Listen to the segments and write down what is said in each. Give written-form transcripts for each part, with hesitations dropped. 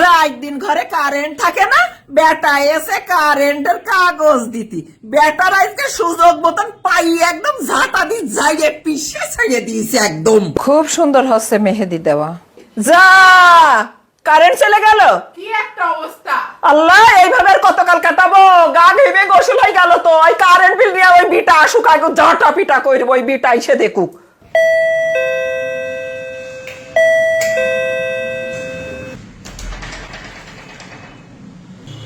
রাত দিন ঘরে কারেন্ট থাকে না, বেটা এসে কারেন্টের কাগজ দিতি। বেটার আজকে সুযোগ মতন পাই একদম ঝাঁটা দি যাইয়ে পিছে ছেড়ে দিয়েছে একদম। খুব সুন্দর হচ্ছে মেহেদি দেওয়া। যা কারেন্ট চলে গেল, কি একটা অবস্থা! আল্লাহ এইভাবে আর কতকাল কাটাবো? গা ঘেমে গোসল হয়ে গেল তো। ওই কারেন্ট বিল নিয়ে ওই বিটা আসুক, আগে ঝাঁটা পিটা করবো, ওই বিটা এসে দেখুক।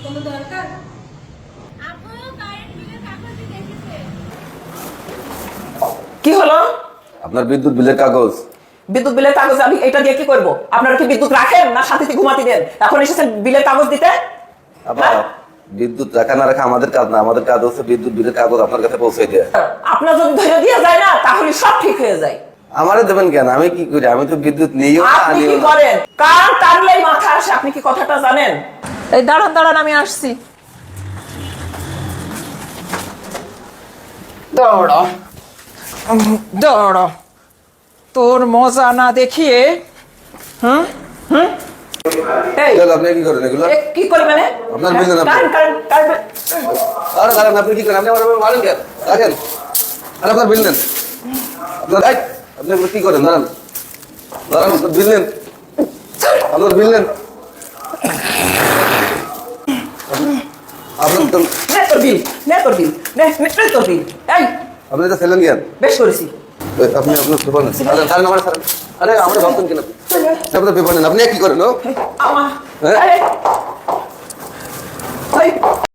কোনো দরকার? কি হলো? আপনার বিদ্যুৎ বিলের কাগজ। বিদ্যুৎ বিলের কাগজ আমি এটা দিয়ে কি করবো? আপনারা কি বিদ্যুৎ রাখেন না শান্তিতে ঘুমাতে দেন? এখন এসেছেন বিলের কাগজ দিতে? আবার বিদ্যুৎ রাখা না রাখা আমাদের কাজ না, আমাদের কাজ হচ্ছে বিদ্যুৎ বিলের কাগজ আপনার কাছে পৌঁছে দেওয়া। আপনার যদি ধরে দিয়ে যায় না তাহলে সব ঠিক হয়ে যায়। আমারে দেবেন কেন? আমি কি করি? আমি তো বিদ্যুৎ নিইও না আপনি আনিও কি না। করেন? কান টানলেই মাথা আসে। আপনি কি কথাটা জানেন? এই দাঁড়ান দাঁড়ান, আমি আসছি। দাঁড়া দাঁড়া, তোর মজা না দেখিয়ে। হুম হুম এই এগুলো আপনি কি করেন এগুলো? এ কি করে মানে? আপনার বিল দেন আপনি। কারেন্ট আরে দাঁড়ান, আপনি কি করেন? আপনি আমার মারেন কেন? রাখেন। আরে আপনার বিল দেন। আপনার আপনি এগুলো কি করেন? দাঁড়ান দাঁড়ান, আপনার বিল দেন। আপনার বিল দেন। আপনার তো নে তোর বিল, নে তোর বিল, নে তোর বিল। এই আপনি এটা ফেলেন কেন? বেশ করেছি। আপনি আপনার পেপার নেন। আরে দাঁড়ান, আমার সারেন। আরে আমরা ভাবতেন কেন? আপনার পেপার নেন। আপনি কি করেন? ও আমার হ্যাঁ? এই